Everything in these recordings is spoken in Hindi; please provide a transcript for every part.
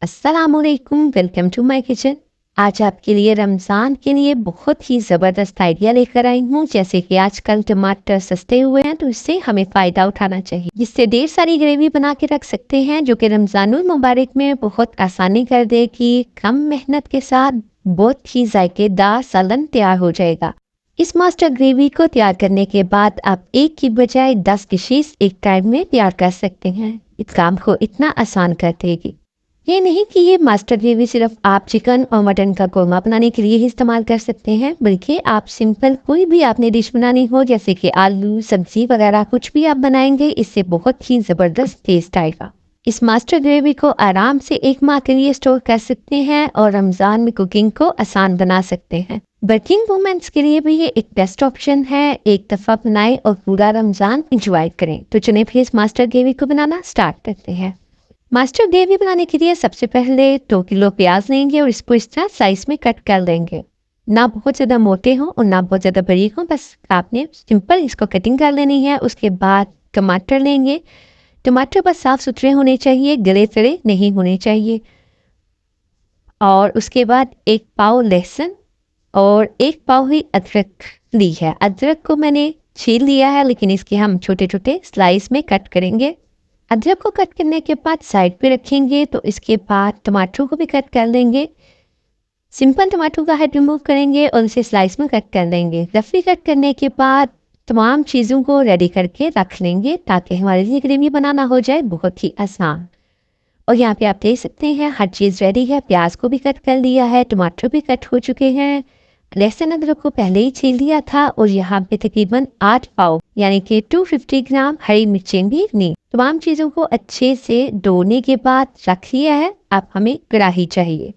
अस्सलामुअलैकुम, वेलकम टू माय किचन। आज आपके लिए रमज़ान के लिए बहुत ही ज़बरदस्त आइडिया लेकर आई हूँ। जैसे कि आजकल टमाटर सस्ते हुए हैं तो इससे हमें फ़ायदा उठाना चाहिए। जिससे ढेर सारी ग्रेवी बना के रख सकते हैं जो कि रमज़ानुल मुबारक में बहुत आसानी कर देगी। कम मेहनत के साथ बहुत ही जायकेदार सालन तैयार हो जाएगा। इस मास्टर ग्रेवी को तैयार करने के बाद आप एक की बजाय 10 डिशेस एक टाइम में तैयार कर सकते हैं। इस काम को इतना आसान कर देगी। ये नहीं कि ये मास्टर ग्रेवी सिर्फ आप चिकन और मटन का कोरमा बनाने के लिए ही इस्तेमाल कर सकते हैं, बल्कि आप सिंपल कोई भी आपने डिश बनानी हो जैसे कि आलू सब्जी वगैरह कुछ भी आप बनाएंगे, इससे बहुत ही ज़बरदस्त टेस्ट आएगा। इस मास्टर ग्रेवी को आराम से 1 माह के लिए स्टोर कर सकते हैं और रमज़ान में कुकिंग को आसान बना सकते हैं। वर्किंग वुमेन्स के लिए भी ये एक बेस्ट ऑप्शन है। एक दफ़ा बनाएं और पूरा रमज़ान इंजॉय करें। तो चलिए फिर इस मास्टर ग्रेवी को बनाना स्टार्ट करते हैं। मास्टर ग्रेवी बनाने के लिए सबसे पहले 2 किलो प्याज लेंगे और इसको इस तरह साइज में कट कर लेंगे। ना बहुत ज़्यादा मोटे हों और ना बहुत ज़्यादा बारीक हों, बस आपने सिंपल इसको कटिंग कर लेनी है। उसके बाद टमाटर लेंगे। टमाटर बस साफ़ सुथरे होने चाहिए, गले सड़े नहीं होने चाहिए। और उसके बाद 1 पाव लहसुन और 1 पाव ही अदरक ली है। अदरक को मैंने छील लिया है, लेकिन इसके हम छोटे छोटे स्लाइस में कट करेंगे। अदरक को कट करने के बाद साइड पे रखेंगे। तो इसके बाद टमाटरों को भी कट कर लेंगे। सिंपल टमाटरों का हेड रिमूव करेंगे और इसे स्लाइस में कट कर लेंगे। रफली कट करने के बाद तमाम चीज़ों को रेडी करके रख लेंगे ताकि हमारे लिए ग्रेवी बनाना हो जाए बहुत ही आसान। और यहाँ पे आप देख सकते हैं हर चीज़ रेडी है। प्याज को भी कट कर लिया है, टमाटर भी कट हो चुके हैं, लहसुन अदरक को पहले ही छील लिया था। और यहाँ पे तकरीबन 8 पाव यानी कि 250 ग्राम हरी मिर्चें भी ली। तमाम चीज़ों को अच्छे से धोने के बाद रख लिया है। अब हमें कढ़ाई चाहिए।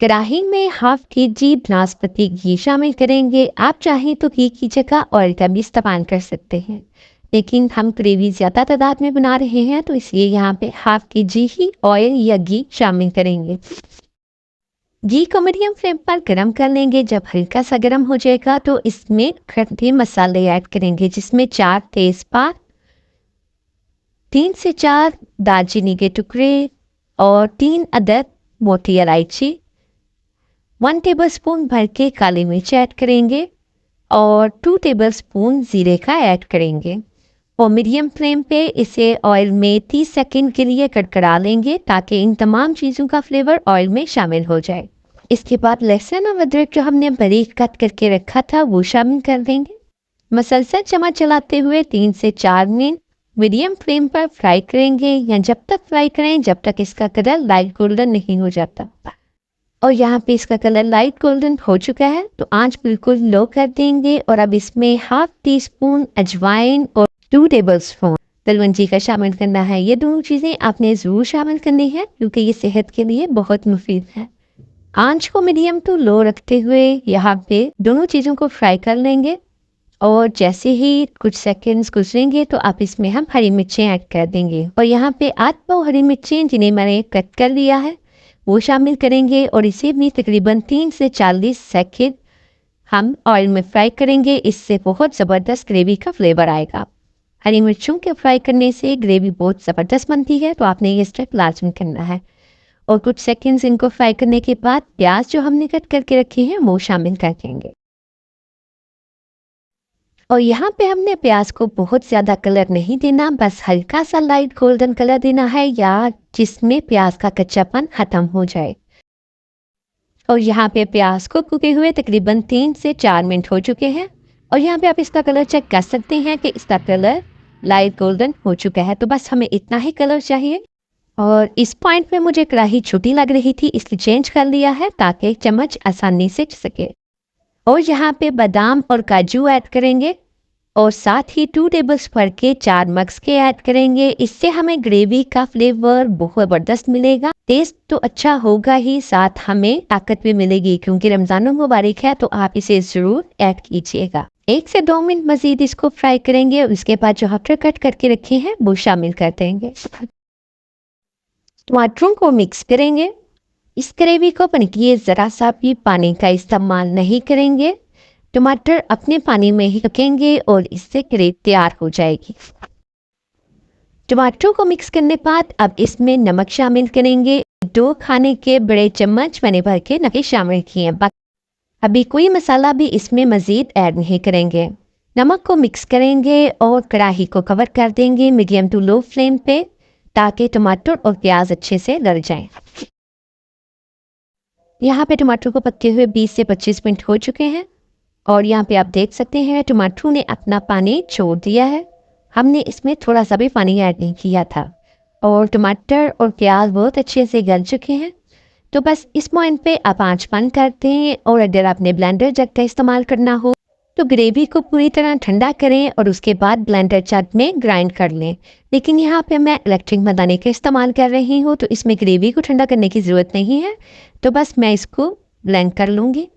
कढ़ाई में 1/2 kg नाशपाती घी शामिल करेंगे। आप चाहें तो घी की जगह ऑयल का भी इस्तेमाल कर सकते हैं, लेकिन हम ग्रेवी ज़्यादा तादाद में बना रहे हैं तो इसलिए यहाँ पे 1/2 kg ही ऑयल या घी शामिल करेंगे। घी को मीडियम फ्लेम पर गर्म कर लेंगे। जब हल्का सा गर्म हो जाएगा तो इसमें खड़े मसाले ऐड करेंगे, जिसमें 4 तेज़पात, 3 से 4 दालचीनी के टुकड़े और 3 अदद मोटी इलायची, 1 टेबलस्पून भर के काली मिर्च ऐड करेंगे और 2 टेबलस्पून जीरे का ऐड करेंगे। और मीडियम फ्लेम पे इसे ऑयल में 30 सेकंड के लिए कड़कड़ा लेंगे ताकि इन तमाम चीज़ों का फ्लेवर ऑयल में शामिल हो जाए। इसके बाद लहसुन और अदरक जो हमने बारीक कट करके रखा था वो शामिल कर देंगे। मसलसल चम्मच चलाते हुए 3 से 4 मिनट मीडियम फ्लेम पर फ्राई करेंगे, या जब तक फ्राई करें जब तक इसका कलर लाइट गोल्डन नहीं हो जाता। और यहाँ पे इसका कलर लाइट गोल्डन हो चुका है तो आंच बिल्कुल लो कर देंगे। और अब इसमें 1/2 टीस्पून अजवाइन और 2 टेबलस्पून कलवंजी का शामिल करना है। ये दोनों चीज़ें आपने ज़रूर शामिल करनी है क्योंकि ये सेहत के लिए बहुत मुफीद है। आंच को मीडियम टू लो रखते हुए यहाँ पे दोनों चीज़ों को फ्राई कर लेंगे। और जैसे ही कुछ सेकंड्स गुजरेंगे तो आप इसमें हम हरी मिर्चें ऐड कर देंगे। और यहाँ पे 8 पाव हरी मिर्चें जिन्हें मैंने कट कर लिया है वो शामिल करेंगे और इसे भी तकरीबन 3 से 40 सेकंड हम ऑयल में फ्राई करेंगे। इससे बहुत ज़बरदस्त ग्रेवी का फ्लेवर आएगा। हरी मिर्चों के फ्राई करने से ग्रेवी बहुत ज़बरदस्त बनती है, तो आपने ये स्टेप लाजमी करना है। और कुछ सेकंड्स इनको फ्राई करने के बाद प्याज जो हमने कट करके रखे हैं वो शामिल कर देंगे। और यहाँ पे हमने प्याज को बहुत ज़्यादा कलर नहीं देना, बस हल्का सा लाइट गोल्डन कलर देना है, या जिसमें प्याज का कच्चापन ख़त्म हो जाए। और यहाँ पे प्याज को कुके हुए तकरीबन 3 से 4 मिनट हो चुके हैं। और यहाँ पे आप इसका कलर चेक कर सकते हैं कि इसका कलर लाइट गोल्डन हो चुका है। तो बस हमें इतना ही कलर चाहिए। और इस पॉइंट पे मुझे कढ़ाई छोटी लग रही थी, इसलिए चेंज कर लिया है ताकि चम्मच आसानी से सके। और यहाँ पे बादाम और काजू ऐड करेंगे और साथ ही 2 टेबलस्पून के 4 मग्स के ऐड करेंगे। इससे हमें ग्रेवी का फ्लेवर बहुत ज़बरदस्त मिलेगा। टेस्ट तो अच्छा होगा ही, साथ हमें ताकत भी मिलेगी क्योंकि रमज़ान मुबारक है, तो आप इसे ज़रूर ऐड कीजिएगा। 1 से 2 मिनट मज़ीद इसको फ्राई करेंगे। उसके बाद जो हफ्टर कट करके रखे हैं वो शामिल कर देंगे। टमाटरों को मिक्स करेंगे। इस ग्रेवी को बनके ज़रा सा भी पानी का इस्तेमाल नहीं करेंगे। टमाटर अपने पानी में ही पकेंगे और इससे ग्रेवी तैयार हो जाएगी। टमाटरों को मिक्स करने के बाद अब इसमें नमक शामिल करेंगे। 2 खाने के बड़े चम्मच मैंने भर के नमक शामिल किए हैं। अभी कोई मसाला भी इसमें मज़ीद ऐड नहीं करेंगे। नमक को मिक्स करेंगे और कढ़ाई को कवर कर देंगे मीडियम टू लो फ्लेम पे, ताकि टमाटर और प्याज अच्छे से गल जाएं। यहाँ पे टमाटर को पकते हुए 20 से 25 मिनट हो चुके हैं और यहाँ पे आप देख सकते हैं टमाटर ने अपना पानी छोड़ दिया है। हमने इसमें थोड़ा सा भी पानी ऐड नहीं किया था और टमाटर और प्याज बहुत अच्छे से गल चुके हैं। तो बस इस पॉइंट पे आप आंच बंद कर दें और अगर आपने ब्लेंडर जग का इस्तेमाल करना हो तो ग्रेवी को पूरी तरह ठंडा करें और उसके बाद ब्लेंडर जग में ग्राइंड कर लें। लेकिन यहाँ पे मैं इलेक्ट्रिक मदानी का इस्तेमाल कर रही हूँ तो इसमें ग्रेवी को ठंडा करने की ज़रूरत नहीं है। तो बस मैं इसको ब्लेंड कर लूँगी।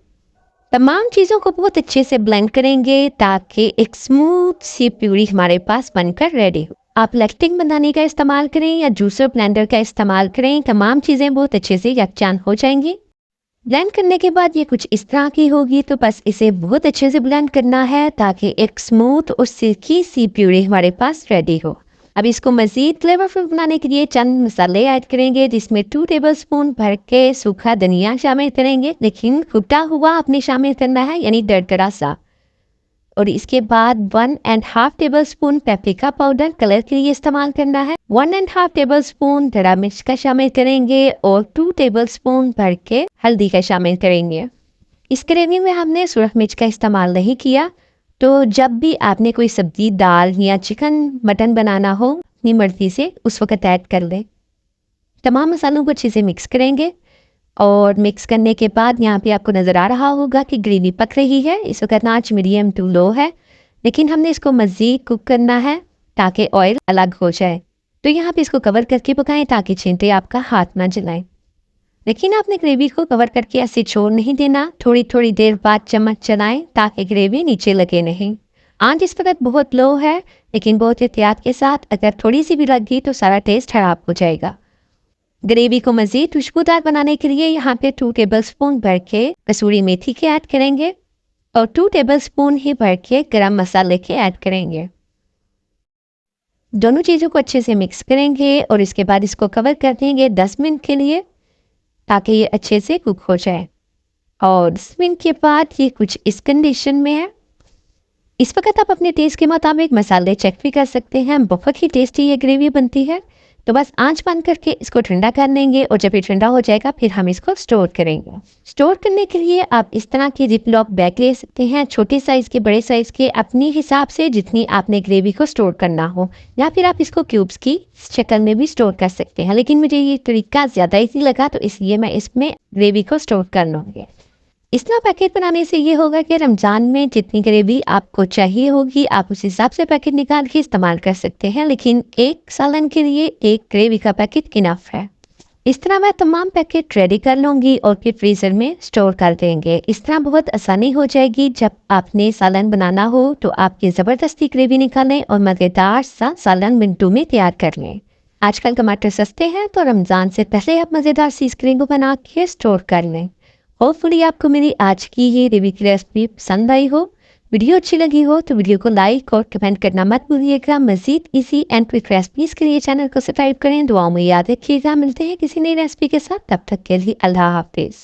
तमाम चीज़ों को बहुत अच्छे से ब्लेंड करेंगे ताकि एक स्मूथ सी प्यूरी हमारे पास बनकर रेडी हो। आप इलेक्ट्रिक मदानी का इस्तेमाल करें या जूसर ब्लेंडर का इस्तेमाल करें, तमाम चीज़ें बहुत अच्छे से यकजान हो जाएंगी। ब्लेंड करने के बाद ये कुछ इस तरह की होगी। तो बस इसे बहुत अच्छे से ब्लेंड करना है ताकि एक स्मूथ और सिल्की सी प्यूरी हमारे पास रेडी हो। अब इसको मज़ीद फ्लेवरफुल बनाने के लिए चंद मसाले ऐड करेंगे, जिसमें 2 टेबलस्पून भर के सूखा धनिया शामिल करेंगे, लेकिन कुटा हुआ आपने शामिल करना है, यानी दरदरा सा। और इसके बाद 1.5 टेबलस्पून पेपरिका पाउडर कलर के लिए इस्तेमाल करना है। 1.5 टेबलस्पून हरा मिर्च का शामिल करेंगे और 2 टेबलस्पून भर के हल्दी का शामिल करेंगे। इस ग्रेवी में हमने सुरख मिर्च का इस्तेमाल नहीं किया। तो जब भी आपने कोई सब्जी, दाल या चिकन, मटन बनाना हो अपनी मर्जी से उस वक्त ऐड कर लें। तमाम मसालों को अच्छे से मिक्स करेंगे और मिक्स करने के बाद यहाँ पे आपको नज़र आ रहा होगा कि ग्रेवी पक रही है। इस वक्त आंच मीडियम टू लो है, लेकिन हमने इसको मज़ीद कुक करना है ताकि ऑयल अलग हो जाए। तो यहाँ पे इसको कवर करके पकाएं ताकि छींटे आपका हाथ ना जलाएं। लेकिन आपने ग्रेवी को कवर करके ऐसे छोड़ नहीं देना, थोड़ी थोड़ी देर बाद चम्मच चलाएं ताकि ग्रेवी नीचे लगे नहीं। आंच इस वक्त बहुत लो है, लेकिन बहुत एहतियात के साथ, अगर थोड़ी सी भी लग गई तो सारा टेस्ट खराब हो जाएगा। ग्रेवी को मज़ीद खुशबूदार बनाने के लिए यहाँ पे 2 टेबलस्पून भर के कसूरी मेथी के ऐड करेंगे और 2 टेबलस्पून ही भर के गरम मसाले के ऐड करेंगे। दोनों चीज़ों को अच्छे से मिक्स करेंगे और इसके बाद इसको कवर कर देंगे 10 मिनट के लिए ताकि ये अच्छे से कुक हो जाए। और 10 मिनट के बाद ये कुछ इस कंडीशन में है। इस वक्त आप अपने टेस्ट के मुताबिक मसाले चेक भी कर सकते हैं। बहुत ही टेस्टी ये ग्रेवी बनती है। तो बस आंच बंद करके इसको ठंडा कर लेंगे और जब ये ठंडा हो जाएगा फिर हम इसको स्टोर करेंगे। स्टोर करने के लिए आप इस तरह के जिपलॉक बैग ले सकते हैं, छोटे साइज़ के, बड़े साइज़ के, अपने हिसाब से जितनी आपने ग्रेवी को स्टोर करना हो, या फिर आप इसको क्यूब्स की शक्ल में भी स्टोर कर सकते हैं। लेकिन मुझे ये तरीका ज़्यादा ईजी लगा तो इसलिए मैं इसमें ग्रेवी को स्टोर कर लूँगी। इस तरह पैकेट बनाने से ये होगा कि रमज़ान में जितनी ग्रेवी आपको चाहिए होगी आप उस हिसाब से पैकेट निकाल के इस्तेमाल कर सकते हैं, लेकिन एक सालन के लिए एक ग्रेवी का पैकेट इनफ है। इस तरह मैं तमाम पैकेट रेडी कर लूँगी और फिर फ्रीज़र में स्टोर कर देंगे। इस तरह बहुत आसानी हो जाएगी। जब आपने सालन बनाना हो तो आपकी ज़बरदस्ती ग्रेवी निकालें और मज़ेदार सा सालन मिनटों में तैयार कर लें। आजकल टमाटर सस्ते हैं तो रमज़ान से पहले आप मज़ेदार सी ग्रेवी को बना के स्टोर कर लें। होपफुली आपको मेरी आज की ये ग्रेवी की रेसिपी पसंद आई हो। वीडियो अच्छी लगी हो तो वीडियो को लाइक और कमेंट करना मत भूलिएगा। मज़ीद इजी एंड क्विक रेसिपीज़ के लिए चैनल को सब्सक्राइब करें। दुआओं में याद रखिएगा। मिलते हैं किसी नई रेसिपी के साथ, तब तक के लिए अल्लाह हाफिज़।